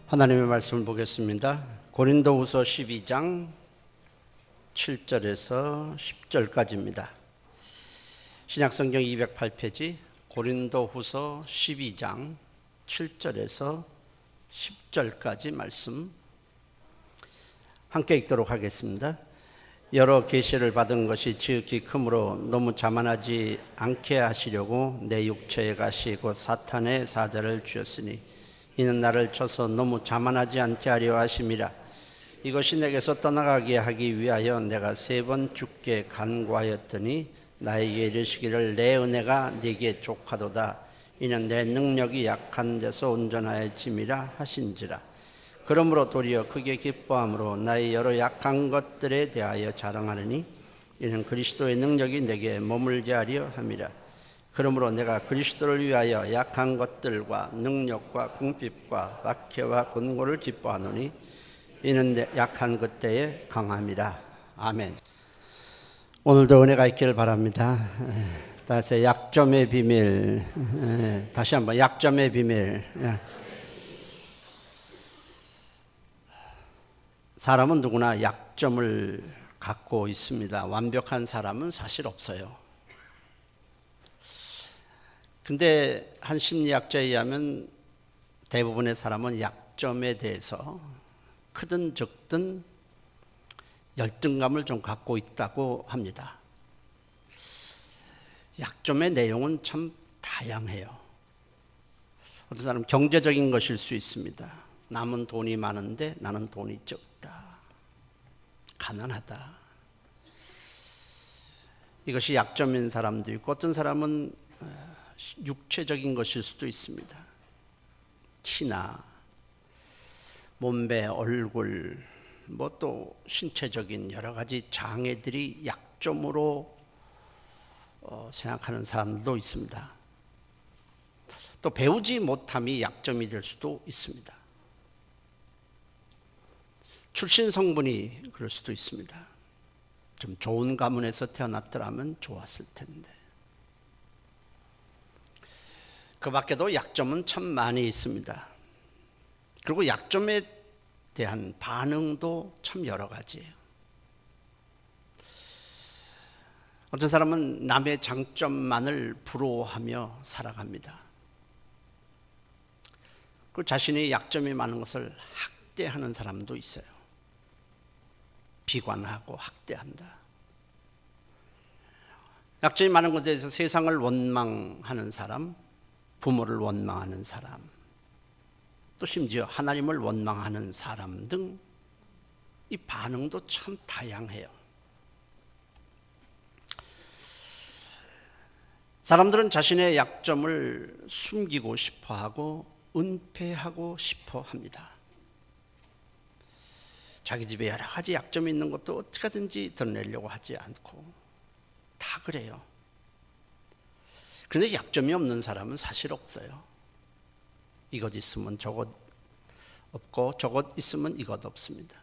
하나님의 말씀을 보겠습니다. 고린도후서 12장 7절에서 10절까지입니다. 신약성경 208페이지 고린도후서 12장 7절에서 10절까지 말씀 함께 읽도록 하겠습니다. 여러 계시를 받은 것이 지극히 크므로 너무 자만하지 않게 하시려고 내 육체의 가시 곧 사탄의 사자를 주었으니 이는 나를 쳐서 너무 자만하지 않게 하려 하심이라. 이것이 내게서 떠나가게 하기 위하여 내가 3번 주께 간구하였더니 나에게 이르시기를 내 은혜가 네게 족하도다. 이는 내 능력이 약한 데서 온전하여짐이라 하신지라. 그러므로 도리어 크게 기뻐함으로 나의 여러 약한 것들에 대하여 자랑하느니 이는 그리스도의 능력이 내게 머물게 하려 함이라. 그러므로 내가 그리스도를 위하여 약한 것들과 능력과 궁핍과 박해와 곤고를 기뻐하노니 이는 내 약한 그때에 강함이라. 아멘. 오늘도 은혜가 있기를 바랍니다. 다시 약점의 비밀. 다시 한번 약점의 비밀. 사람은 누구나 약점을 갖고 있습니다. 완벽한 사람은 사실 없어요. 근데 한 심리학자에 의하면 대부분의 사람은 약점에 대해서 크든 적든 열등감을 좀 갖고 있다고 합니다. 약점의 내용은 참 다양해요. 어떤 사람은 경제적인 것일 수 있습니다. 남은 돈이 많은데 나는 돈이 적다. 가난하다. 이것이 약점인 사람도 있고 어떤 사람은 육체적인 것일 수도 있습니다. 키나 몸매, 얼굴, 또 신체적인 여러 가지 장애들이 약점으로 생각하는 사람도 있습니다. 또 배우지 못함이 약점이 될 수도 있습니다. 출신 성분이 그럴 수도 있습니다. 좀 좋은 가문에서 태어났더라면 좋았을 텐데. 그 밖에도 약점은 참 많이 있습니다. 그리고 약점에 대한 반응도 참 여러 가지예요. 어떤 사람은 남의 장점만을 부러워하며 살아갑니다. 그리고 자신의 약점이 많은 것을 학대하는 사람도 있어요. 비관하고 학대한다. 약점이 많은 것에 대해서 세상을 원망하는 사람, 부모를 원망하는 사람, 또 심지어 하나님을 원망하는 사람 등 이 반응도 참 다양해요. 사람들은 자신의 약점을 숨기고 싶어하고 은폐하고 싶어 합니다. 자기 집에 여러 가지 약점이 있는 것도 어떻게든지 드러내려고 하지 않고 다 그래요. 그런데 약점이 없는 사람은 사실 없어요. 이것 있으면 저것 없고 저것 있으면 이것 없습니다.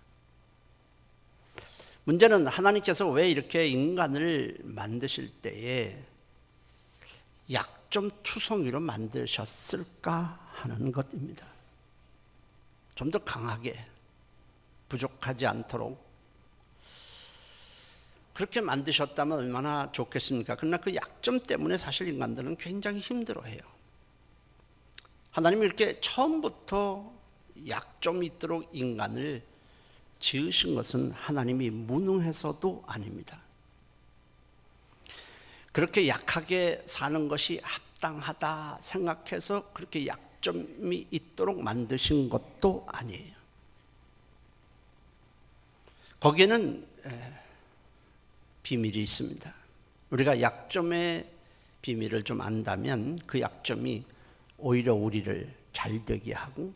문제는 하나님께서 왜 이렇게 인간을 만드실 때에 약점 투성이로 만드셨을까 하는 것입니다. 좀 더 강하게 부족하지 않도록 그렇게 만드셨다면 얼마나 좋겠습니까? 그러나 그 약점 때문에 사실 인간들은 굉장히 힘들어해요. 하나님이 이렇게 처음부터 약점이 있도록 인간을 지으신 것은 하나님이 무능해서도 아닙니다. 그렇게 약하게 사는 것이 합당하다 생각해서 그렇게 약점이 있도록 만드신 것도 아니에요. 거기에는 비밀이 있습니다. 우리가 약점의 비밀을 좀 안다면 그 약점이 오히려 우리를 잘되게 하고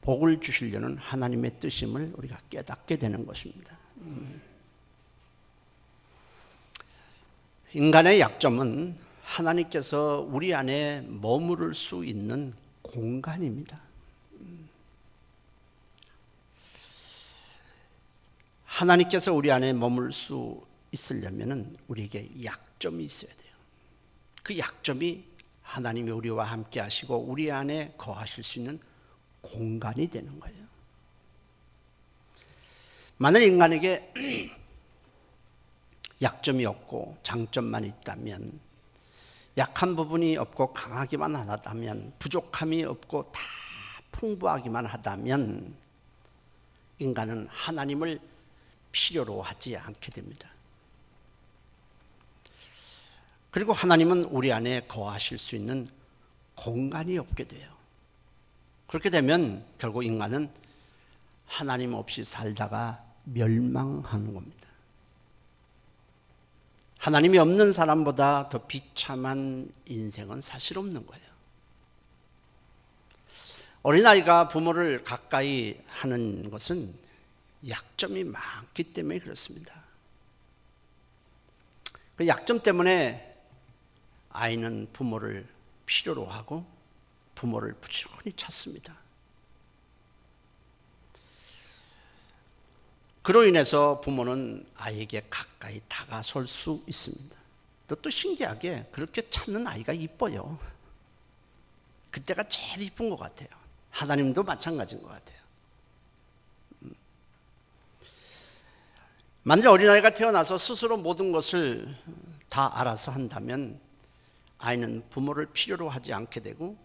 복을 주시려는 하나님의 뜻임을 우리가 깨닫게 되는 것입니다. 인간의 약점은 하나님께서 우리 안에 머무를 수 있는 공간입니다. 하나님께서 우리 안에 머물 수 있으려면 우리에게 약점이 있어야 돼요. 그 약점이 하나님이 우리와 함께 하시고 우리 안에 거하실 수 있는 공간이 되는 거예요. 만일 인간에게 약점이 없고 장점만 있다면, 약한 부분이 없고 강하기만 하다면, 부족함이 없고 다 풍부하기만 하다면 인간은 하나님을 필요로 하지 않게 됩니다. 그리고 하나님은 우리 안에 거하실 수 있는 공간이 없게 돼요. 그렇게 되면 결국 인간은 하나님 없이 살다가 멸망하는 겁니다. 하나님이 없는 사람보다 더 비참한 인생은 사실 없는 거예요. 어린아이가 부모를 가까이 하는 것은 약점이 많기 때문에 그렇습니다. 그 약점 때문에 아이는 부모를 필요로 하고 부모를 부지런히 찾습니다. 그로 인해서 부모는 아이에게 가까이 다가설 수 있습니다. 또 신기하게 그렇게 찾는 아이가 이뻐요. 그때가 제일 이쁜 것 같아요. 하나님도 마찬가지인 것 같아요. 만일 어린아이가 태어나서 스스로 모든 것을 다 알아서 한다면 아이는 부모를 필요로 하지 않게 되고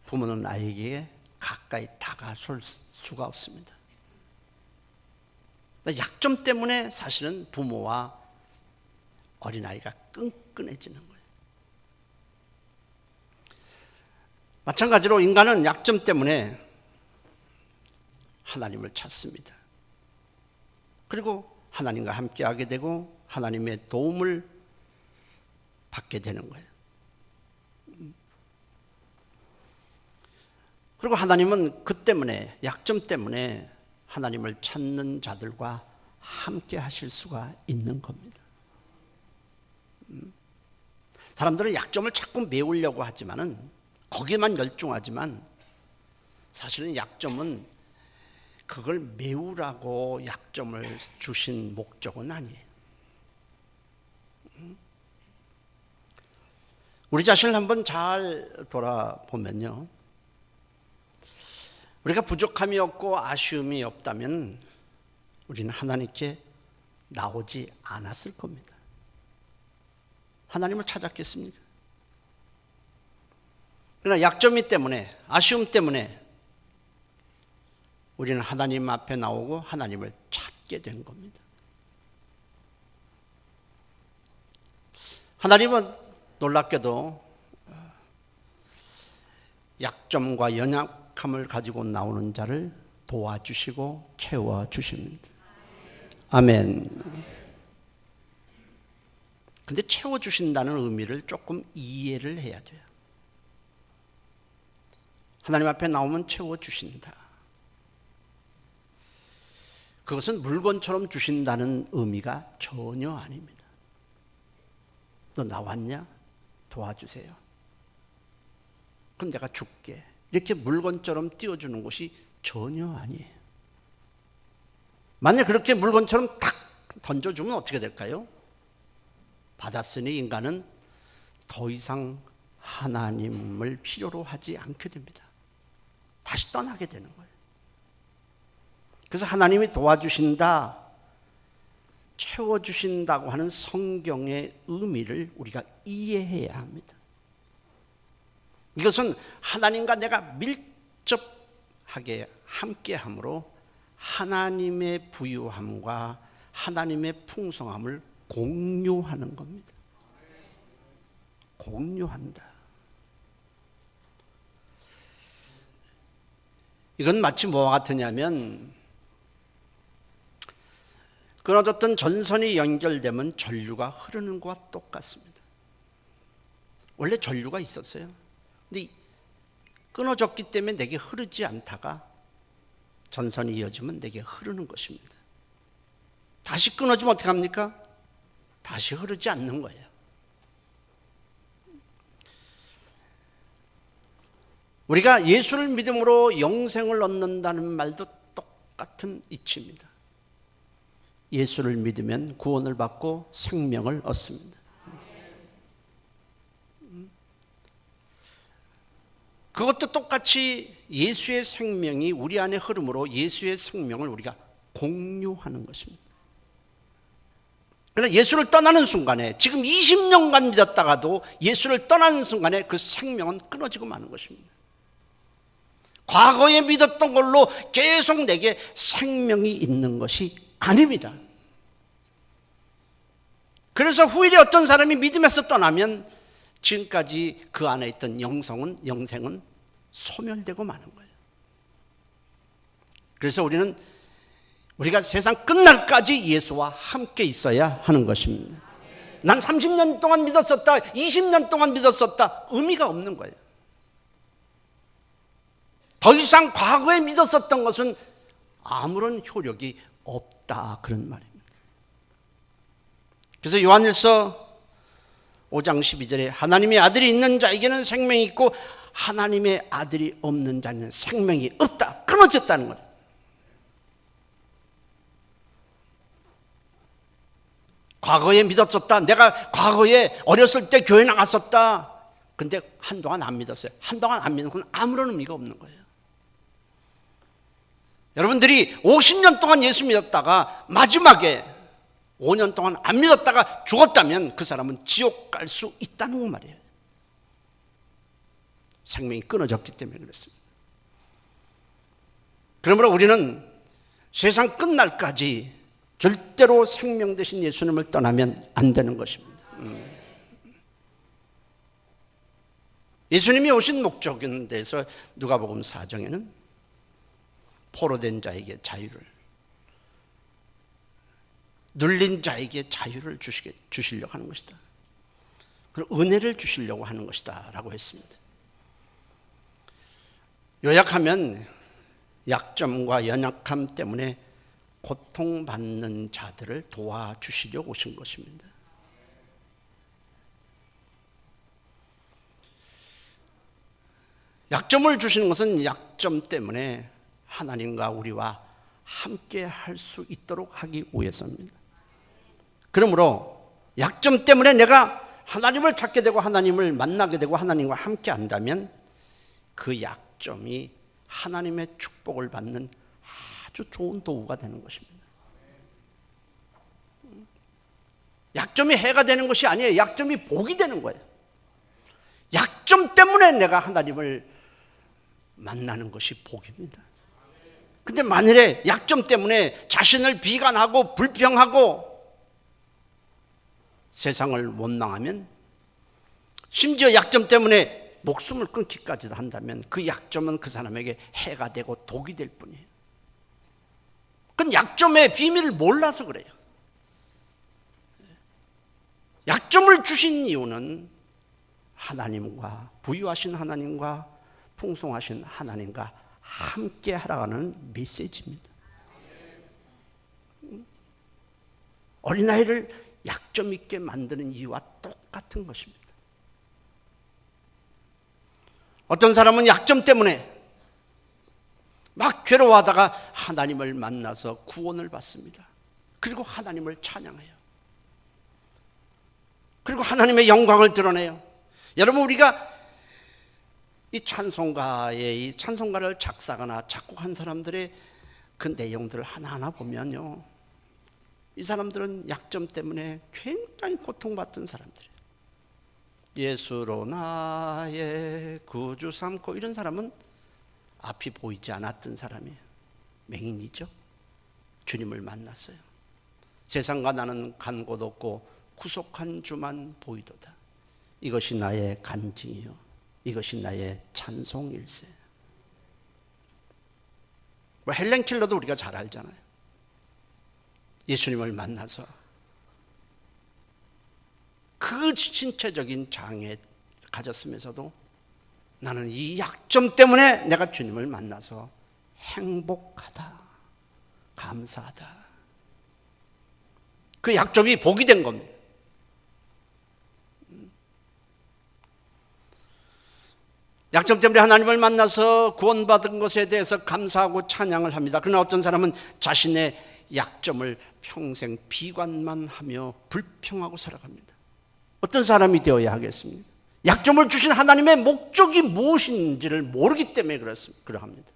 부모는 아이에게 가까이 다가설 수가 없습니다. 약점 때문에 사실은 부모와 어린아이가 끈끈해지는 거예요. 마찬가지로 인간은 약점 때문에 하나님을 찾습니다. 그리고 하나님과 함께하게 되고 하나님의 도움을 받게 되는 거예요. 그리고 하나님은 그 때문에, 약점 때문에 하나님을 찾는 자들과 함께 하실 수가 있는 겁니다. 사람들은 약점을 자꾸 메우려고 하지만은, 거기에만 열중하지만 사실은 약점은 그걸 메우라고 약점을 주신 목적은 아니에요. 우리 자신을 한번 잘 돌아보면요, 우리가 부족함이 없고 아쉬움이 없다면 우리는 하나님께 나오지 않았을 겁니다. 하나님을 찾았겠습니까? 그러나 약점이 때문에, 아쉬움 때문에 우리는 하나님 앞에 나오고 하나님을 찾게 된 겁니다. 하나님은 놀랍게도 약점과 연약함을 가지고 나오는 자를 도와주시고 채워주십니다. 아멘. 근데 채워주신다는 의미를 조금 이해를 해야 돼요. 하나님 앞에 나오면 채워주신다. 그것은 물건처럼 주신다는 의미가 전혀 아닙니다. 너 나왔냐? 도와주세요. 그럼 내가 줄게. 이렇게 물건처럼 띄워주는 것이 전혀 아니에요. 만약 그렇게 물건처럼 탁 던져주면 어떻게 될까요? 받았으니 인간은 더 이상 하나님을 필요로 하지 않게 됩니다. 다시 떠나게 되는 거예요. 그래서 하나님이 도와주신다, 채워주신다고 하는 성경의 의미를 우리가 이해해야 합니다. 이것은 하나님과 내가 밀접하게 함께함으로 하나님의 부유함과 하나님의 풍성함을 공유하는 겁니다. 공유한다. 이건 마치 뭐와 같으냐면, 끊어졌던 전선이 연결되면 전류가 흐르는 것과 똑같습니다. 원래 전류가 있었어요. 근데 끊어졌기 때문에 내게 흐르지 않다가 전선이 이어지면 내게 흐르는 것입니다. 다시 끊어지면 어떻게 합니까? 다시 흐르지 않는 거예요. 우리가 예수를 믿음으로 영생을 얻는다는 말도 똑같은 이치입니다. 예수를 믿으면 구원을 받고 생명을 얻습니다. 그것도 똑같이 예수의 생명이 우리 안에 흐름으로 예수의 생명을 우리가 공유하는 것입니다. 그러나 예수를 떠나는 순간에, 지금 20년간 믿었다가도 예수를 떠나는 순간에 그 생명은 끊어지고 마는 것입니다. 과거에 믿었던 걸로 계속 내게 생명이 있는 것이 아닙니다. 그래서 후일에 어떤 사람이 믿음에서 떠나면 지금까지 그 안에 있던 영생은 소멸되고 마는 거예요. 그래서 우리가 세상 끝날까지 예수와 함께 있어야 하는 것입니다. 난 30년 동안 믿었었다, 20년 동안 믿었었다, 의미가 없는 거예요. 더 이상 과거에 믿었었던 것은 아무런 효력이 없다, 그런 말입니다. 그래서 요한일서 5장 12절에 하나님의 아들이 있는 자에게는 생명이 있고 하나님의 아들이 없는 자는 생명이 없다, 끊어졌다는 거예요. 과거에 믿었었다, 내가 과거에 어렸을 때 교회 나갔었다, 근데 한동안 안 믿었어요. 한동안 안 믿는 건 아무런 의미가 없는 거예요. 여러분들이 50년 동안 예수 믿었다가 마지막에 5년 동안 안 믿었다가 죽었다면 그 사람은 지옥 갈 수 있다는 거 말이에요. 생명이 끊어졌기 때문에 그렇습니다. 그러므로 우리는 세상 끝날까지 절대로 생명 되신 예수님을 떠나면 안 되는 것입니다. 예수님이 오신 목적에 대해서 누가복음 4장에는 포로된 자에게 자유를, 눌린 자에게 자유를 주시려고 하는 것이다, 그리고 은혜를 주시려고 하는 것이다 라고 했습니다. 요약하면 약점과 연약함 때문에 고통받는 자들을 도와주시려고 오신 것입니다. 약점을 주시는 것은 약점 때문에 하나님과 우리와 함께 할 수 있도록 하기 위해서입니다. 그러므로 약점 때문에 내가 하나님을 찾게 되고 하나님을 만나게 되고 하나님과 함께 한다면 그 약점이 하나님의 축복을 받는 아주 좋은 도구가 되는 것입니다. 약점이 해가 되는 것이 아니에요. 약점이 복이 되는 거예요. 약점 때문에 내가 하나님을 만나는 것이 복입니다. 근데 만일에 약점 때문에 자신을 비관하고 불평하고 세상을 원망하면, 심지어 약점 때문에 목숨을 끊기까지도 한다면 그 약점은 그 사람에게 해가 되고 독이 될 뿐이에요. 그건 약점의 비밀을 몰라서 그래요. 약점을 주신 이유는 하나님과, 부유하신 하나님과 풍성하신 하나님과 함께 하라는 메시지입니다. 어린아이를 약점 있게 만드는 이유와 똑같은 것입니다. 어떤 사람은 약점 때문에 막 괴로워하다가 하나님을 만나서 구원을 받습니다. 그리고 하나님을 찬양해요. 그리고 하나님의 영광을 드러내요. 여러분, 우리가 이 찬송가를 작사하거나 작곡한 사람들의 그 내용들을 하나하나 보면요, 이 사람들은 약점 때문에 굉장히 고통받던 사람들이에요. 예수로 나의 구주 삼고, 이런 사람은 앞이 보이지 않았던 사람이에요. 맹인이죠. 주님을 만났어요. 세상과 나는 간 곳 없고 구속한 주만 보이도다. 이것이 나의 간증이요, 이것이 나의 찬송일세. 헬렌 켈러도 우리가 잘 알잖아요. 예수님을 만나서 그 신체적인 장애 가졌으면서도 나는 이 약점 때문에 내가 주님을 만나서 행복하다, 감사하다. 그 약점이 복이 된 겁니다. 약점 때문에 하나님을 만나서 구원받은 것에 대해서 감사하고 찬양을 합니다. 그러나 어떤 사람은 자신의 약점을 평생 비관만 하며 불평하고 살아갑니다. 어떤 사람이 되어야 하겠습니까? 약점을 주신 하나님의 목적이 무엇인지를 모르기 때문에 그러합니다.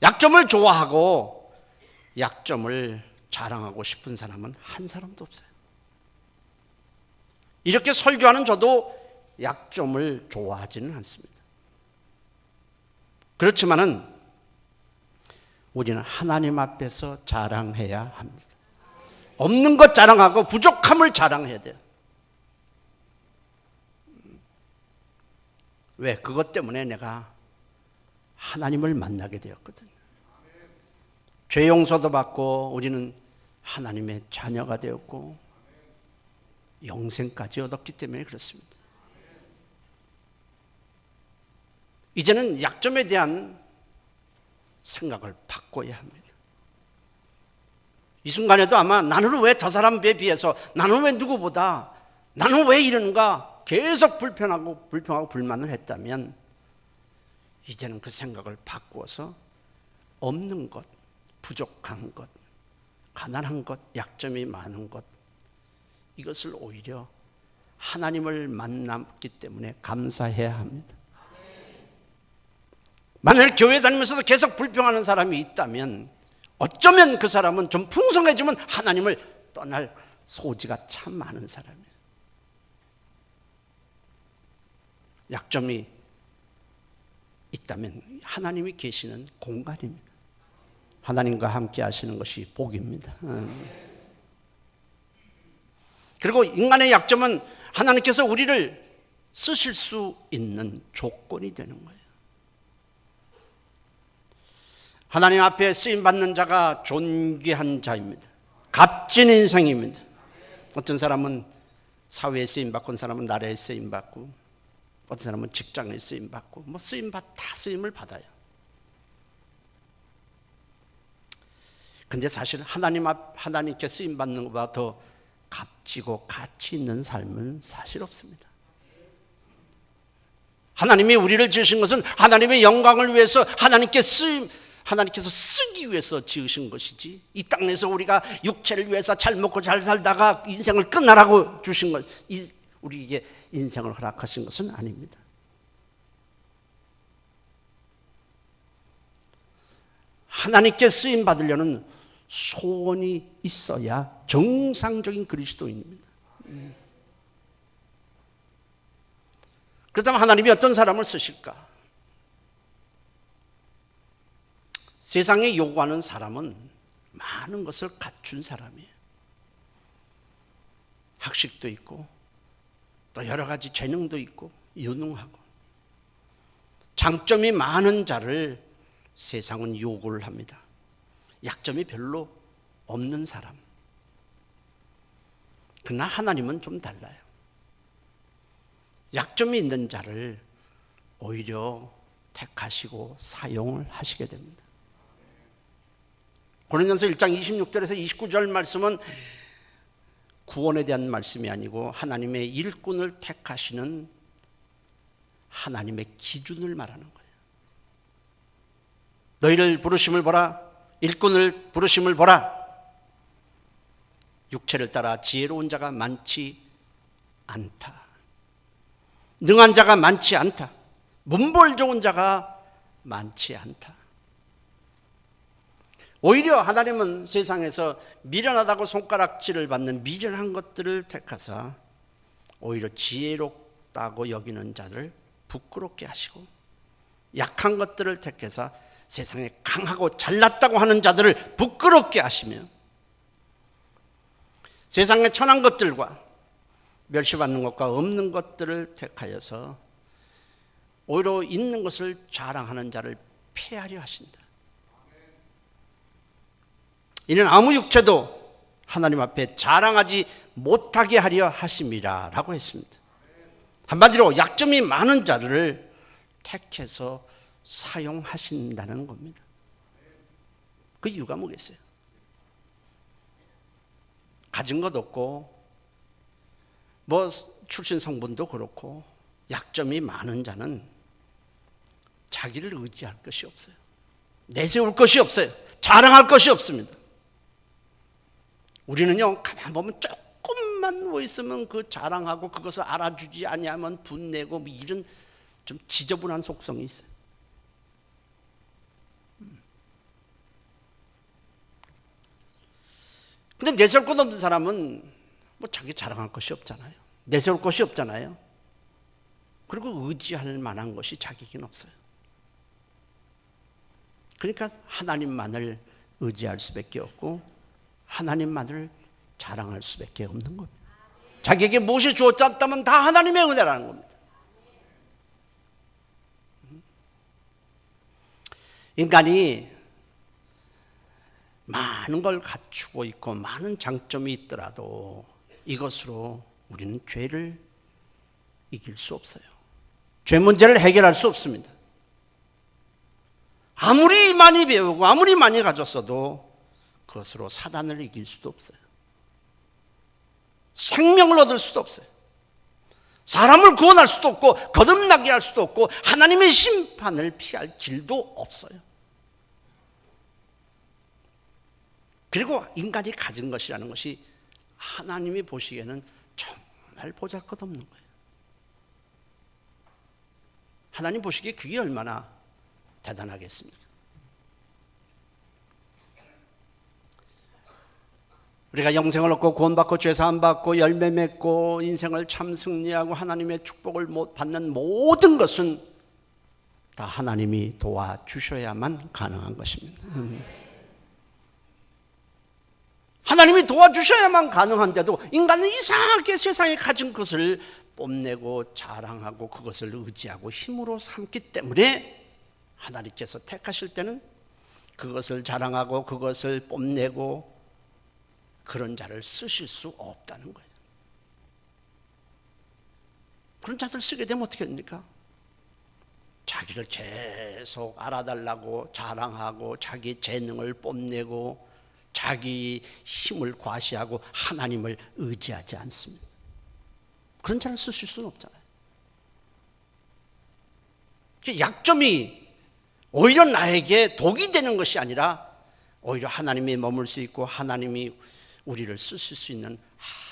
약점을 좋아하고 약점을 자랑하고 싶은 사람은 한 사람도 없어요. 이렇게 설교하는 저도 약점을 좋아하지는 않습니다. 그렇지만은 우리는 하나님 앞에서 자랑해야 합니다. 없는 것 자랑하고 부족함을 자랑해야 돼요. 왜? 그것 때문에 내가 하나님을 만나게 되었거든요. 죄 용서도 받고 우리는 하나님의 자녀가 되었고 영생까지 얻었기 때문에 그렇습니다. 이제는 약점에 대한 생각을 바꿔야 합니다. 이 순간에도 아마 나는 왜 저 사람에 비해서, 나는 왜 누구보다, 나는 왜 이러는가 계속 불평하고 불만을 했다면 이제는 그 생각을 바꾸어서 없는 것, 부족한 것, 가난한 것, 약점이 많은 것, 이것을 오히려 하나님을 만났기 때문에 감사해야 합니다. 만약 교회 다니면서도 계속 불평하는 사람이 있다면 어쩌면 그 사람은 좀 풍성해지면 하나님을 떠날 소지가 참 많은 사람이에요. 약점이 있다면 하나님이 계시는 공간입니다. 하나님과 함께 하시는 것이 복입니다. 그리고 인간의 약점은 하나님께서 우리를 쓰실 수 있는 조건이 되는 거예요. 하나님 앞에 쓰임받는 자가 존귀한 자입니다. 값진 인생입니다. 어떤 사람은 사회에 쓰임받고, 어떤 사람은 나라에 쓰임받고, 어떤 사람은 직장에 쓰임받고, 다 쓰임을 받아요. 근데 사실 하나님께 쓰임받는 것보다 더 값지고 가치 있는 삶은 사실 없습니다. 하나님이 우리를 지으신 것은 하나님의 영광을 위해서 하나님께서 쓰기 위해서 지으신 것이지, 이 땅에서 우리가 육체를 위해서 잘 먹고 잘 살다가 인생을 끝나라고 주신 것, 우리에게 인생을 허락하신 것은 아닙니다. 하나님께 쓰임 받으려는 소원이 있어야 정상적인 그리스도인입니다. 그렇다면 하나님이 어떤 사람을 쓰실까? 세상에 요구하는 사람은 많은 것을 갖춘 사람이에요. 학식도 있고 또 여러 가지 재능도 있고 유능하고 장점이 많은 자를 세상은 요구를 합니다. 약점이 별로 없는 사람. 그러나 하나님은 좀 달라요. 약점이 있는 자를 오히려 택하시고 사용을 하시게 됩니다. 고린도전서 1장 26절에서 29절 말씀은 구원에 대한 말씀이 아니고 하나님의 일꾼을 택하시는 하나님의 기준을 말하는 거예요. 너희를 부르심을 보라, 일꾼을 부르심을 보라. 육체를 따라 지혜로운 자가 많지 않다. 능한 자가 많지 않다. 문벌 좋은 자가 많지 않다. 오히려 하나님은 세상에서 미련하다고 손가락질을 받는 미련한 것들을 택하사 오히려 지혜롭다고 여기는 자를 부끄럽게 하시고, 약한 것들을 택해서 세상에 강하고 잘났다고 하는 자들을 부끄럽게 하시며, 세상에 천한 것들과 멸시받는 것과 없는 것들을 택하여서 오히려 있는 것을 자랑하는 자를 폐하려 하신다. 이는 아무 육체도 하나님 앞에 자랑하지 못하게 하려 하심이라 라고 했습니다. 한마디로 약점이 많은 자를 택해서 사용하신다는 겁니다. 그 이유가 뭐겠어요? 가진 것 없고 출신 성분도 그렇고 약점이 많은 자는 자기를 의지할 것이 없어요. 내세울 것이 없어요. 자랑할 것이 없습니다. 우리는요, 가만 보면 조금만 하나님만 누워 있으면 그 자랑하고 그것을 알아주지 아니하면 분내고 뭐 이런 좀 지저분한 속성이 있어요. 근데 내세울 것 없는 사람은 뭐 자기 자랑할 것이 없잖아요. 내세울 것이 없잖아요. 그리고 의지할 만한 것이 자기에겐 없어요. 그러니까 하나님만을 의지할 수밖에 없고 하나님만을 자랑할 수밖에 없는 겁니다. 자기에게 무엇이 주어졌다면 다 하나님의 은혜라는 겁니다. 인간이 많은 걸 갖추고 있고 많은 장점이 있더라도 이것으로 우리는 죄를 이길 수 없어요. 죄 문제를 해결할 수 없습니다. 아무리 많이 배우고 아무리 많이 가졌어도 그것으로 사단을 이길 수도 없어요. 생명을 얻을 수도 없어요. 사람을 구원할 수도 없고 거듭나게 할 수도 없고 하나님의 심판을 피할 길도 없어요. 그리고 인간이 가진 것이라는 것이 하나님이 보시기에는 정말 보잘것없는 거예요. 하나님 보시기에 그게 얼마나 대단하겠습니까? 우리가 영생을 얻고 구원받고 죄사함 받고 열매 맺고 인생을 참 승리하고 하나님의 축복을 받는 모든 것은 다 하나님이 도와주셔야만 가능한 것입니다. 하나님이 도와주셔야만 가능한데도 인간은 이상하게 세상에 가진 것을 뽐내고 자랑하고 그것을 의지하고 힘으로 삼기 때문에 하나님께서 택하실 때는 그것을 자랑하고 그것을 뽐내고 그런 자를 쓰실 수 없다는 거예요. 그런 자들 쓰게 되면 어떻게 됩니까? 자기를 계속 알아달라고 자랑하고 자기 재능을 뽐내고 자기 힘을 과시하고 하나님을 의지하지 않습니다. 그런 자를 쓰실 수는 없잖아요. 약점이 오히려 나에게 독이 되는 것이 아니라 오히려 하나님이 머물 수 있고 하나님이 우리를 쓰실 수 있는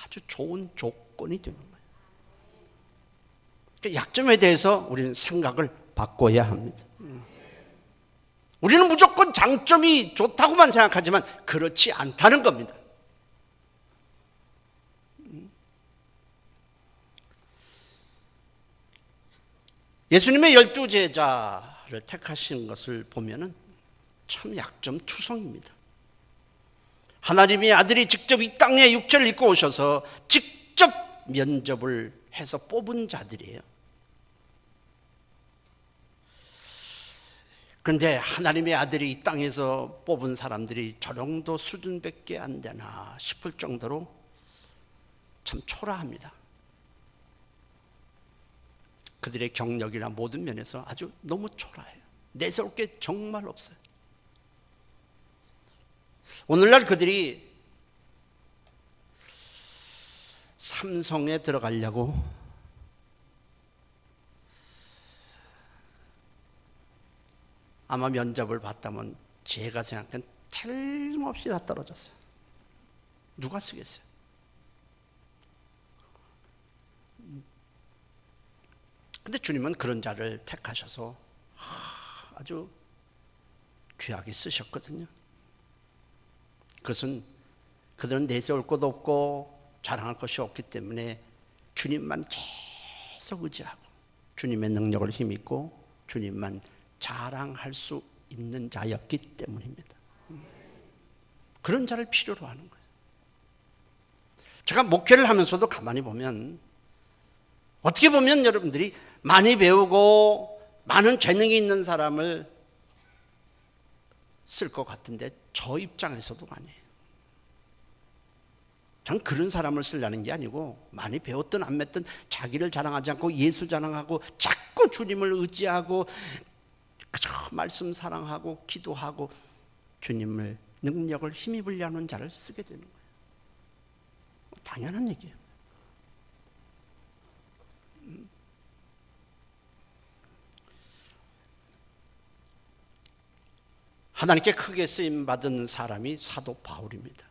아주 좋은 조건이 되는 거예요. 약점에 대해서 우리는 생각을 바꿔야 합니다. 우리는 무조건 장점이 좋다고만 생각하지만 그렇지 않다는 겁니다. 예수님의 12 제자를 택하신 것을 보면은 참 약점투성입니다. 하나님의 아들이 직접 이 땅에 육체를 입고 오셔서 직접 면접을 해서 뽑은 자들이에요. 그런데 하나님의 아들이 이 땅에서 뽑은 사람들이 저 정도 수준밖에 안 되나 싶을 정도로 참 초라합니다. 그들의 경력이나 모든 면에서 아주 너무 초라해요. 내세울 게 정말 없어요. 오늘날 그들이 삼성에 들어가려고 아마 면접을 봤다면 제가 생각한 틀림없이 다 떨어졌어요. 누가 쓰겠어요? 근데 주님은 그런 자를 택하셔서 아주 귀하게 쓰셨거든요. 그것은 그들은 내세울 것도 없고 자랑할 것이 없기 때문에 주님만 계속 의지하고 주님의 능력을 힘입고 주님만 자랑할 수 있는 자였기 때문입니다. 그런 자를 필요로 하는 거예요. 제가 목회를 하면서도 가만히 보면 어떻게 보면 여러분들이 많이 배우고 많은 재능이 있는 사람을 쓸 것 같은데 저 입장에서도 아니에요. 전 그런 사람을 쓰려는 게 아니고 많이 배웠든 안 배웠든 자기를 자랑하지 않고 예수 자랑하고 자꾸 주님을 의지하고 그저 말씀 사랑하고 기도하고 주님을 능력을 힘입으려 하는 자를 쓰게 되는 거예요. 당연한 얘기예요. 하나님께 크게 쓰임받은 사람이 사도 바울입니다.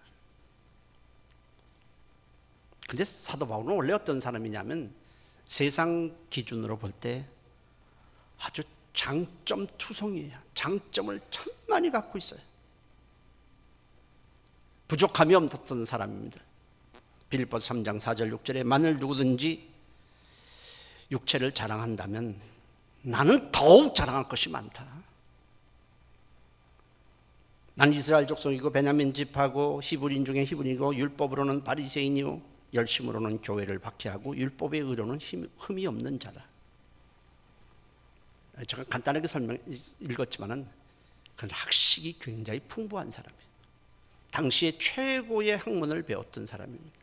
근데 사도 바울은 원래 어떤 사람이냐면 세상 기준으로 볼 때 아주 장점 투성이에요. 장점을 참 많이 갖고 있어요. 부족함이 없었던 사람입니다. 빌립보서 3장 4절 6절에 만일 누구든지 육체를 자랑한다면 나는 더욱 자랑할 것이 많다. 난 이스라엘 족속이고 베냐민 집하고 히브리인 중에 히브리이고 율법으로는 바리새인이요 열심으로는 교회를 박해하고 율법의 의로는 흠이 없는 자다. 제가 간단하게 읽었지만은 그는 학식이 굉장히 풍부한 사람이에요. 당시에 최고의 학문을 배웠던 사람입니다.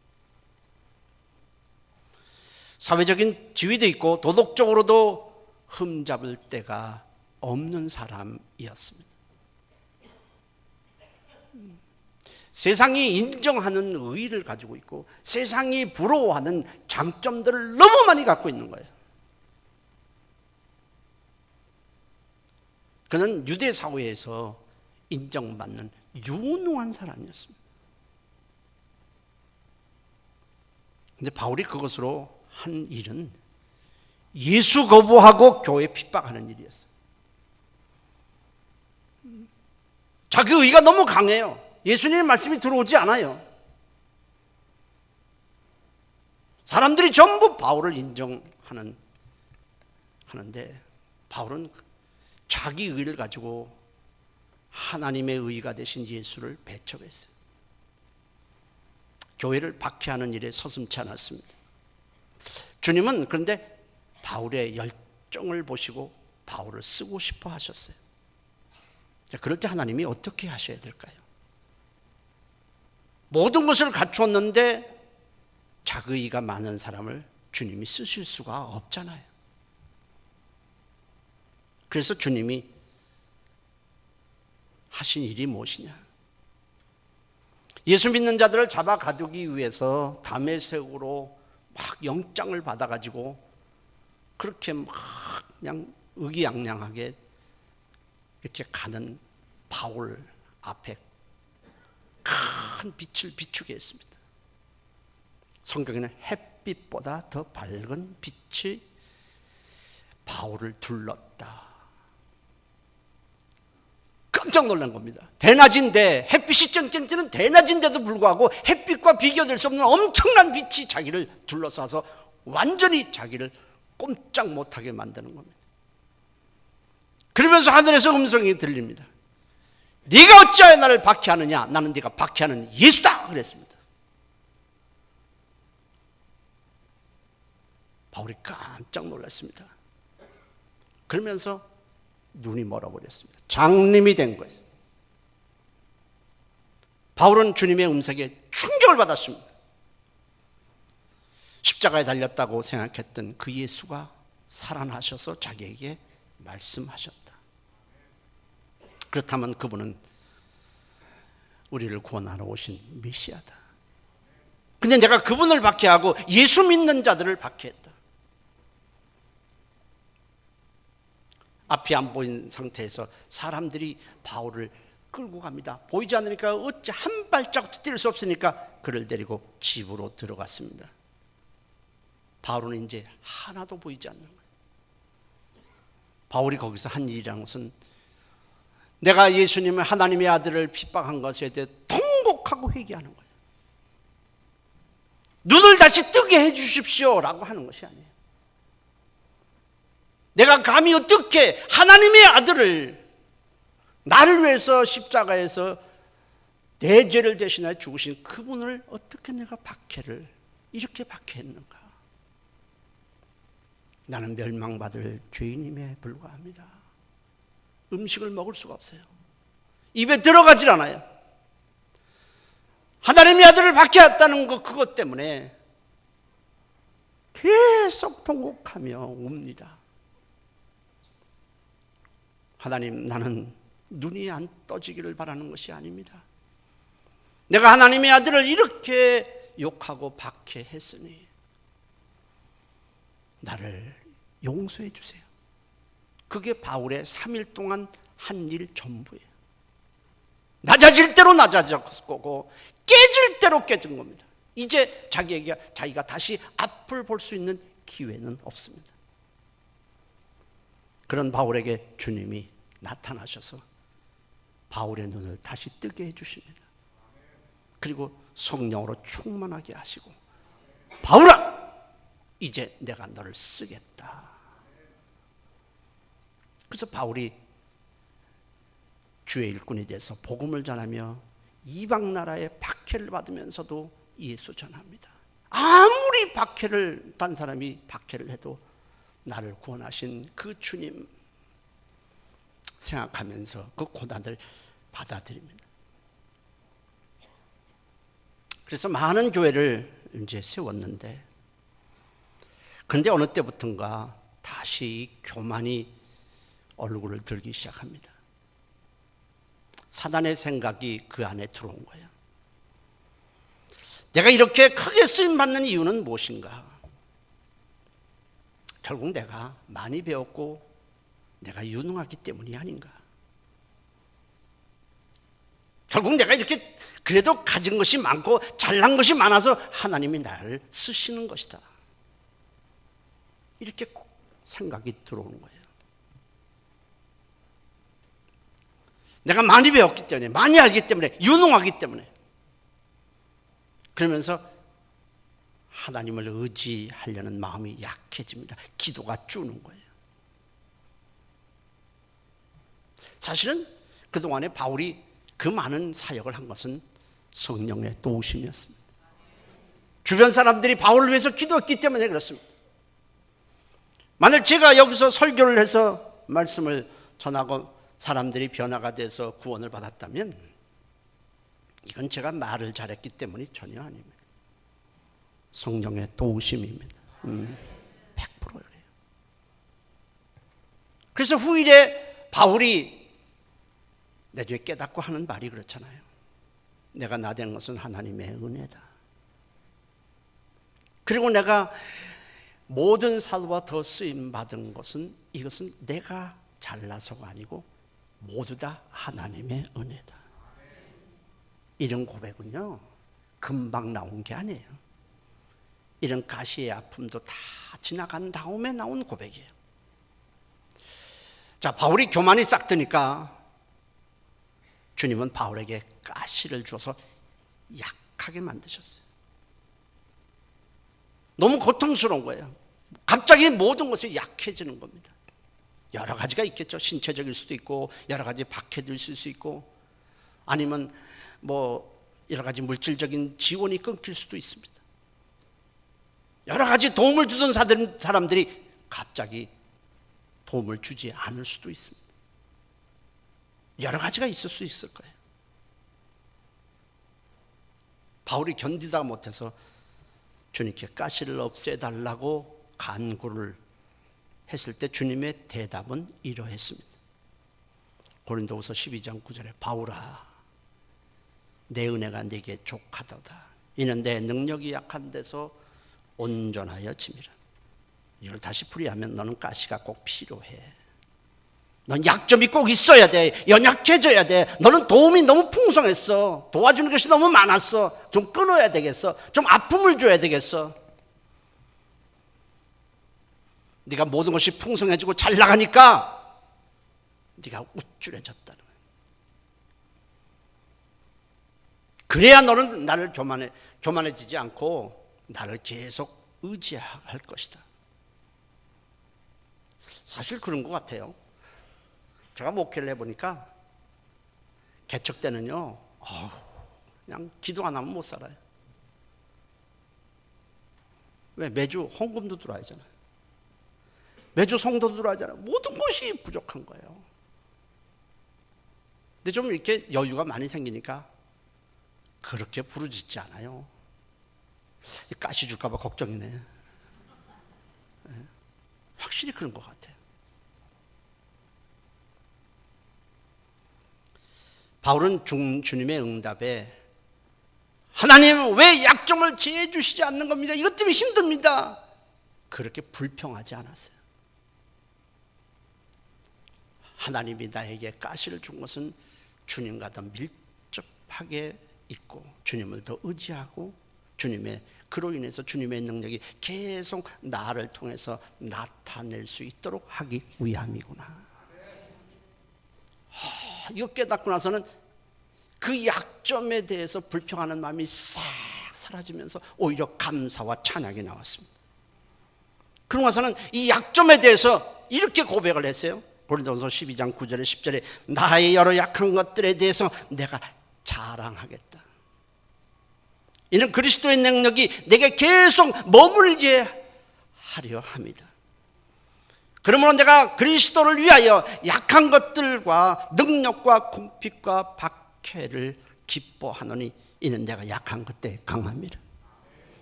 사회적인 지위도 있고 도덕적으로도 흠잡을 데가 없는 사람이었습니다. 세상이 인정하는 의의를 가지고 있고 세상이 부러워하는 장점들을 너무 많이 갖고 있는 거예요. 그는 유대 사회에서 인정받는 유능한 사람이었습니다. 근데 바울이 그것으로 한 일은 예수 거부하고 교회 핍박하는 일이었어요. 자기 의의가 너무 강해요. 예수님의 말씀이 들어오지 않아요. 사람들이 전부 바울을 인정하는데 바울은 자기 의의를 가지고 하나님의 의의가 되신 예수를 배척했어요. 교회를 박해하는 일에 서슴지 않았습니다. 주님은 그런데 바울의 열정을 보시고 바울을 쓰고 싶어 하셨어요. 그럴 때 하나님이 어떻게 하셔야 될까요? 모든 것을 갖추었는데 자의가 많은 사람을 주님이 쓰실 수가 없잖아요. 그래서 주님이 하신 일이 무엇이냐? 예수 믿는 자들을 잡아 가두기 위해서 다메섹으로 막 영장을 받아가지고 그렇게 막 그냥 의기양양하게 이렇게 가는 바울 앞에 큰 빛을 비추게 했습니다. 성경에는 햇빛보다 더 밝은 빛이 바울을 둘렀다. 깜짝 놀란 겁니다. 대낮인데 햇빛이 쨍쨍 대낮인데도 불구하고 햇빛과 비교될 수 없는 엄청난 빛이 자기를 둘러싸서 완전히 자기를 꼼짝 못하게 만드는 겁니다. 그러면서 하늘에서 음성이 들립니다. 네가 어찌하여 나를 박해하느냐? 나는 네가 박해하는 예수다 그랬습니다. 바울이 깜짝 놀랐습니다. 그러면서 눈이 멀어버렸습니다. 장님이 된 거예요. 바울은 주님의 음색에 충격을 받았습니다. 십자가에 달렸다고 생각했던 그 예수가 살아나셔서 자기에게 말씀하셨다. 그렇다면 그분은 우리를 구원하러 오신 메시아다. 근데 내가 그분을 박해하고 예수 믿는 자들을 박해했다. 앞이 안 보인 상태에서 사람들이 바울을 끌고 갑니다. 보이지 않으니까 어찌 한 발짝도 뛸 수 없으니까 그를 데리고 집으로 들어갔습니다. 바울은 이제 하나도 보이지 않는 거예요. 바울이 거기서 한 일이라는 것은 내가 예수님을 하나님의 아들을 핍박한 것에 대해 통곡하고 회개하는 거예요. 눈을 다시 뜨게 해주십시오라고 하는 것이 아니에요. 내가 감히 어떻게 하나님의 아들을 나를 위해서 십자가에서 내 죄를 대신하여 죽으신 그분을 어떻게 내가 박해를 이렇게 박해했는가? 나는 멸망받을 죄인임에 불과합니다. 음식을 먹을 수가 없어요. 입에 들어가질 않아요. 하나님의 아들을 박해했다는 그것 때문에 계속 통곡하며 웁니다. 하나님, 나는 눈이 안 떠지기를 바라는 것이 아닙니다. 내가 하나님의 아들을 이렇게 욕하고 박해했으니 나를 용서해 주세요. 그게 바울의 3일 동안 한 일 전부예요. 낮아질 대로 낮아졌고 깨질 대로 깨진 겁니다. 이제 자기가 다시 앞을 볼 수 있는 기회는 없습니다. 그런 바울에게 주님이 나타나셔서 바울의 눈을 다시 뜨게 해주십니다. 그리고 성령으로 충만하게 하시고, 바울아! 이제 내가 너를 쓰겠다. 그래서 바울이 주의 일꾼이 돼서 복음을 전하며 이방 나라의 박해를 받으면서도 예수 전합니다. 아무리 박해를 딴 사람이 박해를 해도 나를 구원하신 그 주님 생각하면서 그 고난을 받아들입니다. 그래서 많은 교회를 이제 세웠는데, 그런데 어느 때부턴가 다시 교만이 얼굴을 들기 시작합니다. 사단의 생각이 그 안에 들어온 거예요. 내가 이렇게 크게 쓰임받는 이유는 무엇인가? 결국 내가 많이 배웠고 내가 유능하기 때문이 아닌가? 결국 내가 이렇게 그래도 가진 것이 많고 잘난 것이 많아서 하나님이 나를 쓰시는 것이다. 이렇게 생각이 들어오는 거예요. 내가 많이 배웠기 때문에, 많이 알기 때문에, 유능하기 때문에. 그러면서 하나님을 의지하려는 마음이 약해집니다. 기도가 주는 거예요. 사실은 그동안에 바울이 그 많은 사역을 한 것은 성령의 도우심이었습니다. 주변 사람들이 바울을 위해서 기도했기 때문에 그렇습니다. 만약 제가 여기서 설교를 해서 말씀을 전하고 사람들이 변화가 돼서 구원을 받았다면 이건 제가 말을 잘했기 때문이 전혀 아닙니다. 성령의 도우심입니다. 100%예요. 그래서 후일에 바울이 나중에 깨닫고 하는 말이 그렇잖아요. 내가 나된 것은 하나님의 은혜다. 그리고 내가 모든 사도와 더 쓰임 받은 것은, 이것은 내가 잘나서가 아니고 모두 다 하나님의 은혜다. 이런 고백은요, 금방 나온 게 아니에요. 이런 가시의 아픔도 다 지나간 다음에 나온 고백이에요. 자, 바울이 교만이 싹 드니까 주님은 바울에게 가시를 주어서 약하게 만드셨어요. 너무 고통스러운 거예요. 갑자기 모든 것이 약해지는 겁니다. 여러 가지가 있겠죠. 신체적일 수도 있고, 여러 가지 박해될 수 있고, 아니면 여러 가지 물질적인 지원이 끊길 수도 있습니다. 여러 가지 도움을 주던 사람들이 갑자기 도움을 주지 않을 수도 있습니다. 여러 가지가 있을 수 있을 거예요. 바울이 견디다 못해서 주님께 가시를 없애달라고 간구를 했을 때 주님의 대답은 이러했습니다. 고린도후서 12장 9절에 바울아, 내 은혜가 네게 족하도다. 이는 내 능력이 약한 데서 온전하여 짐이라. 이걸 다시 풀이하면 너는 가시가 꼭 필요해. 넌 약점이 꼭 있어야 돼. 연약해져야 돼. 너는 도움이 너무 풍성했어. 도와주는 것이 너무 많았어. 좀 끊어야 되겠어. 좀 아픔을 줘야 되겠어. 네가 모든 것이 풍성해지고 잘 나가니까 네가 우쭐해졌다는 거야. 그래야 너는 나를 교만해지지 않고 나를 계속 의지할 것이다. 사실 그런 것 같아요. 제가 목회를 해보니까 개척 때는요, 그냥 기도 안 하면 못 살아요. 왜? 매주 헌금도 들어야 하잖아요. 매주 성도도 들어야 하잖아요. 모든 것이 부족한 거예요. 근데 좀 이렇게 여유가 많이 생기니까 그렇게 부르짖지 않아요. 가시 줄까 봐 걱정이네. 확실히 그런 것 같아요. 바울은 주님의 응답에 하나님 왜 약점을 제해 주시지 않는 겁니다. 이것 때문에 힘듭니다. 그렇게 불평하지 않았어요. 하나님이 나에게 가시를 준 것은 주님과 더 밀접하게 있고 주님을 더 의지하고 그로 인해서 주님의 능력이 계속 나를 통해서 나타낼 수 있도록 하기 위함이구나. 이거 깨닫고 나서는 그 약점에 대해서 불평하는 마음이 싹 사라지면서 오히려 감사와 찬양이 나왔습니다. 그러고 나서는 이 약점에 대해서 이렇게 고백을 했어요. 고린도전서 12장 9절에 10절에 나의 여러 약한 것들에 대해서 내가 자랑하겠다. 이는 그리스도의 능력이 내게 계속 머물게 하려 합니다. 그러므로 내가 그리스도를 위하여 약한 것들과 능력과 궁핍과 박해를 기뻐하노니 이는 내가 약한 것때 강함이라.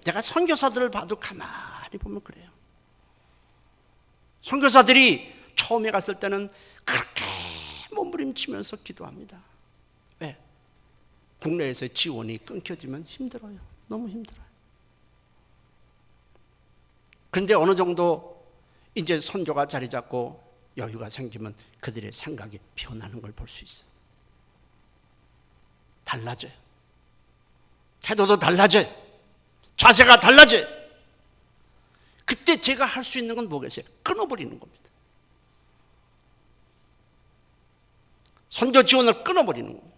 내가 선교사들을 봐도 가만히 보면 그래요. 선교사들이 처음에 갔을 때는 그렇게 몸부림치면서 기도합니다. 왜? 국내에서 지원이 끊겨지면 힘들어요. 너무 힘들어요. 그런데 어느 정도 이제 선교가 자리 잡고 여유가 생기면 그들의 생각이 변하는 걸 볼 수 있어요. 달라져요. 태도도 달라져요. 자세가 달라져요. 그때 제가 할 수 있는 건 뭐겠어요? 끊어버리는 겁니다. 선교 지원을 끊어버리는 겁니다.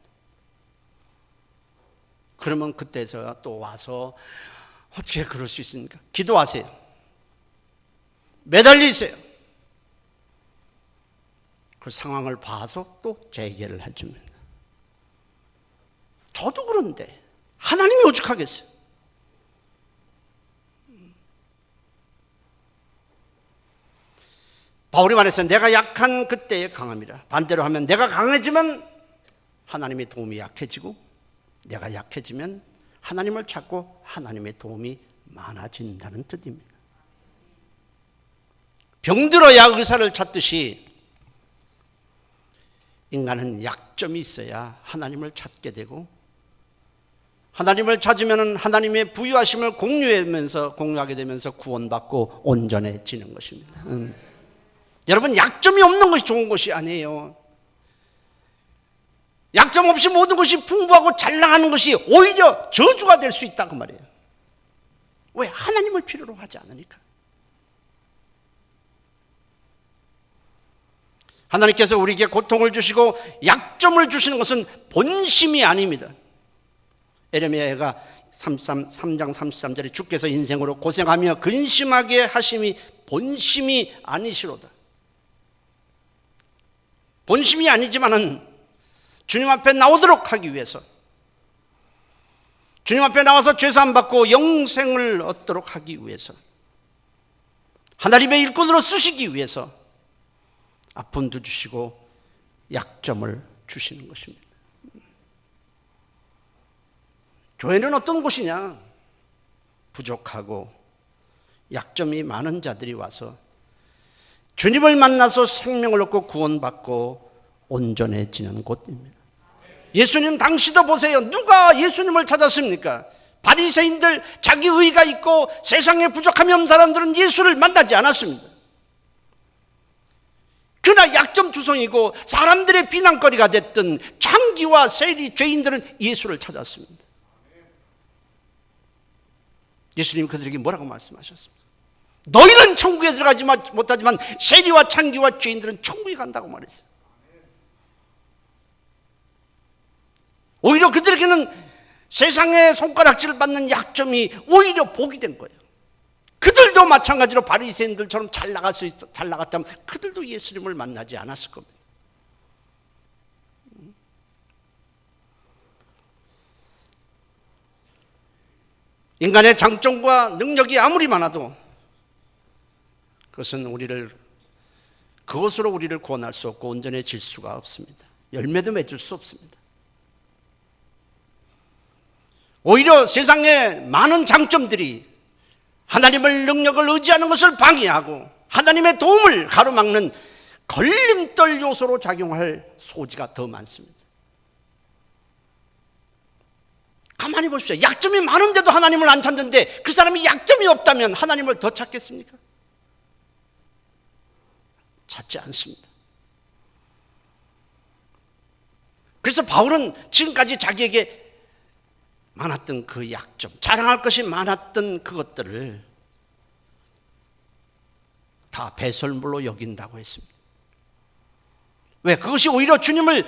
그러면 그때서 또 와서 어떻게 그럴 수 있습니까? 기도하세요. 매달리세요. 그 상황을 봐서 또 재개를 해줍니다. 저도 그런데 하나님이 오죽하겠어요. 바울이 말했어요. 내가 약한 그때에 강함이라. 반대로 하면 내가 강해지면 하나님의 도움이 약해지고 내가 약해지면 하나님을 찾고 하나님의 도움이 많아진다는 뜻입니다. 병들어야 의사를 찾듯이 인간은 약점이 있어야 하나님을 찾게 되고 하나님을 찾으면 하나님의 부유하심을 공유하게 되면서 구원받고 온전해지는 것입니다. 여러분, 약점이 없는 것이 좋은 것이 아니에요. 약점 없이 모든 것이 풍부하고 잘 나가는 것이 오히려 저주가 될 수 있다고 말이에요. 왜? 하나님을 필요로 하지 않으니까. 하나님께서 우리에게 고통을 주시고 약점을 주시는 것은 본심이 아닙니다. 에레미야가 3장 33절에 주께서 인생으로 고생하며 근심하게 하심이 본심이 아니시로다. 본심이 아니지만은 주님 앞에 나오도록 하기 위해서, 주님 앞에 나와서 죄사함 받고 영생을 얻도록 하기 위해서, 하나님의 일꾼으로 쓰시기 위해서 아픔도 주시고 약점을 주시는 것입니다. 교회는 어떤 곳이냐? 부족하고 약점이 많은 자들이 와서 주님을 만나서 생명을 얻고 구원받고 온전해지는 곳입니다. 예수님 당시도 보세요. 누가 예수님을 찾았습니까? 바리새인들, 자기 의가 있고 세상에 부족함이 없는 사람들은 예수를 만나지 않았습니다. 그러나 약점투성이고 사람들의 비난거리가 됐던 창기와 세리, 죄인들은 예수를 찾았습니다. 예수님 그들에게 뭐라고 말씀하셨습니까? 너희는 천국에 들어가지 못하지만 세리와 창기와 죄인들은 천국에 간다고 말했어요. 오히려 그들에게는 세상의 손가락질을 받는 약점이 오히려 복이 된 거예요. 그들도 마찬가지로 바리새인들처럼 잘 나갔다면 그들도 예수님을 만나지 않았을 겁니다. 인간의 장점과 능력이 아무리 많아도 그것으로 우리를 구원할 수 없고 온전해질 수가 없습니다. 열매도 맺을 수 없습니다. 오히려 세상에 많은 장점들이 하나님의 능력을 의지하는 것을 방해하고 하나님의 도움을 가로막는 걸림돌 요소로 작용할 소지가 더 많습니다. 가만히 보십시오. 약점이 많은데도 하나님을 안 찾는데 그 사람이 약점이 없다면 하나님을 더 찾겠습니까? 찾지 않습니다. 그래서 바울은 지금까지 자기에게 많았던 그 약점, 자랑할 것이 많았던 그것들을 다 배설물로 여긴다고 했습니다. 왜? 그것이 오히려 주님을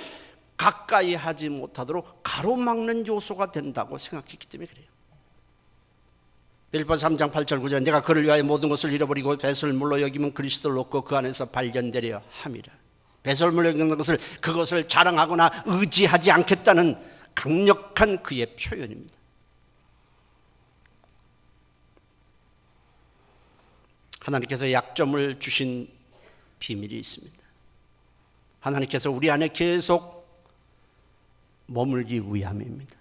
가까이 하지 못하도록 가로막는 요소가 된다고 생각했기 때문에 그래요. 빌립보 3장 8절 9절 내가 그를 위하여 모든 것을 잃어버리고 배설물로 여기면 그리스도를 얻고 그 안에서 발견되려 함이라. 배설물로 여기는 것을, 그것을 자랑하거나 의지하지 않겠다는 강력한 그의 표현입니다. 하나님께서 약점을 주신 비밀이 있습니다. 하나님께서 우리 안에 계속 머물기 위함입니다.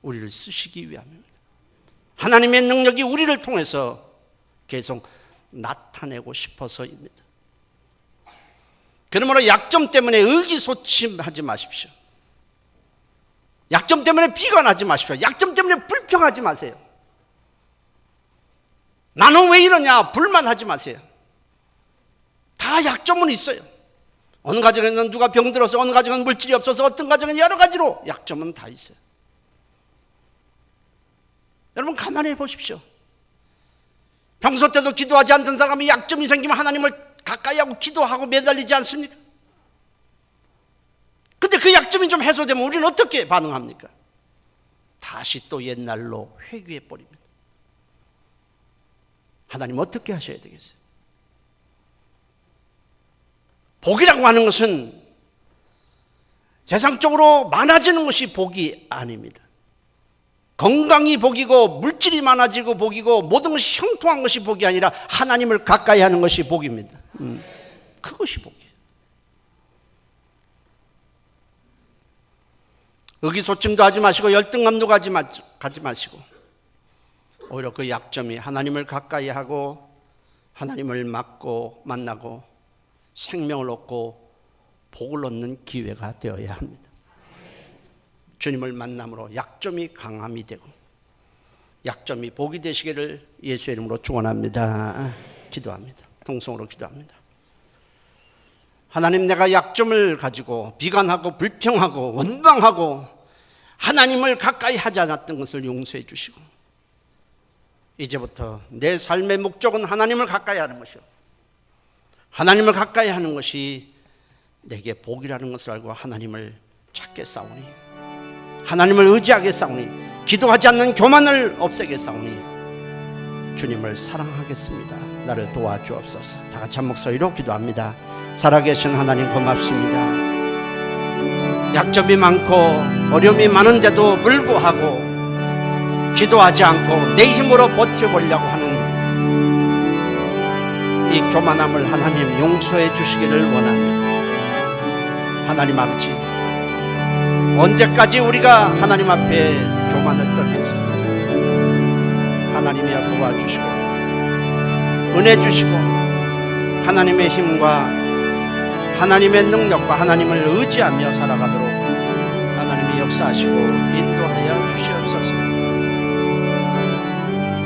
우리를 쓰시기 위함입니다. 하나님의 능력이 우리를 통해서 계속 나타내고 싶어서입니다. 그러므로 약점 때문에 의기소침하지 마십시오. 약점 때문에 비관하지 마십시오. 약점 때문에 불평하지 마세요. 나는 왜 이러냐 불만하지 마세요. 다 약점은 있어요. 어느 가정에는 누가 병들어서, 어느 가정은 물질이 없어서, 어떤 가정은 여러 가지로 약점은 다 있어요. 여러분 가만히 보십시오. 평소 때도 기도하지 않던 사람이 약점이 생기면 하나님을 가까이 하고 기도하고 매달리지 않습니까? 근데 그 약점이 좀 해소되면 우리는 어떻게 반응합니까? 다시 또 옛날로 회귀해 버립니다. 하나님 어떻게 하셔야 되겠어요? 복이라고 하는 것은 세상적으로 많아지는 것이 복이 아닙니다. 건강이 복이고 물질이 많아지고 복이고 모든 것이 형통한 것이 복이 아니라 하나님을 가까이 하는 것이 복입니다. 그것이 복이에요. 의기소침도 하지 마시고 열등감도 가지 마시고 오히려 그 약점이 하나님을 가까이 하고 하나님을 만나고 생명을 얻고 복을 얻는 기회가 되어야 합니다. 주님을 만남으로 약점이 강함이 되고 약점이 복이 되시기를 예수의 이름으로 축원합니다. 기도합니다. 통성으로 기도합니다. 하나님, 내가 약점을 가지고 비관하고 불평하고 원망하고 하나님을 가까이 하지 않았던 것을 용서해 주시고 이제부터 내 삶의 목적은 하나님을 가까이 하는 것이요 하나님을 가까이 하는 것이 내게 복이라는 것을 알고 하나님을 찾게 싸우니, 하나님을 의지하게 싸우니, 기도하지 않는 교만을 없애게 싸우니 주님을 사랑하겠습니다. 나를 도와주옵소서. 다 같이 한 목소리로 기도합니다. 살아계신 하나님 고맙습니다. 약점이 많고 어려움이 많은데도 불구하고 기도하지 않고 내 힘으로 버텨보려고 하는 이 교만함을 하나님 용서해 주시기를 원합니다. 하나님 아버지, 언제까지 우리가 하나님 앞에 교만을 떨겠습니까? 하나님이여 도와주시고 은혜 주시고 하나님의 힘과 하나님의 능력과 하나님을 의지하며 살아가도록 하나님이 역사하시고 인도하여 주시옵소서.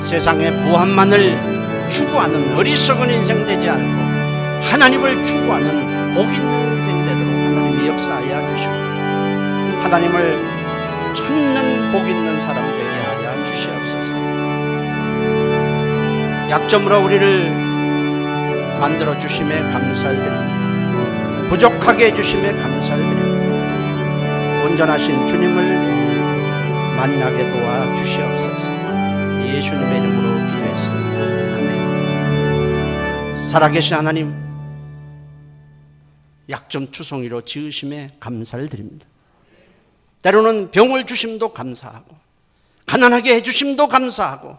세상의 부함만을 추구하는 어리석은 인생 되지 않고 하나님을 추구하는 복 있는 인생 되도록 하나님이 역사하여 주시고 하나님을 찾는 복 있는 사람 되게 하여 주시옵소서. 약점으로 우리를 만들어 주심에 감사를 드립니다. 부족하게 해주심에 감사를 드립니다. 온전하신 주님을 만나게 도와주시옵소서. 예수님의 이름으로 기도했습니다. 아멘. 살아계신 하나님, 약점 투성이로 지으심에 감사를 드립니다. 때로는 병을 주심도 감사하고 가난하게 해주심도 감사하고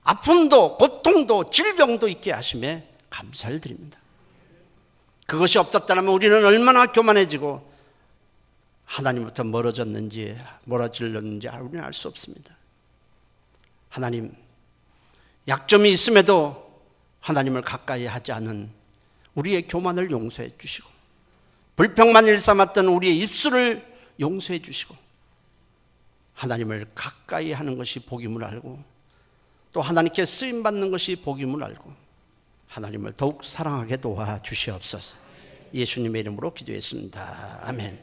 아픔도 고통도 질병도 있게 하심에 감사를 드립니다. 그것이 없었다면 우리는 얼마나 교만해지고 하나님부터 멀어졌는지 우리는 알 수 없습니다. 하나님, 약점이 있음에도 하나님을 가까이 하지 않은 우리의 교만을 용서해 주시고 불평만 일삼았던 우리의 입술을 용서해 주시고 하나님을 가까이 하는 것이 복임을 알고 또 하나님께 쓰임받는 것이 복임을 알고 하나님을 더욱 사랑하게 도와주시옵소서. 예수님의 이름으로 기도했습니다. 아멘.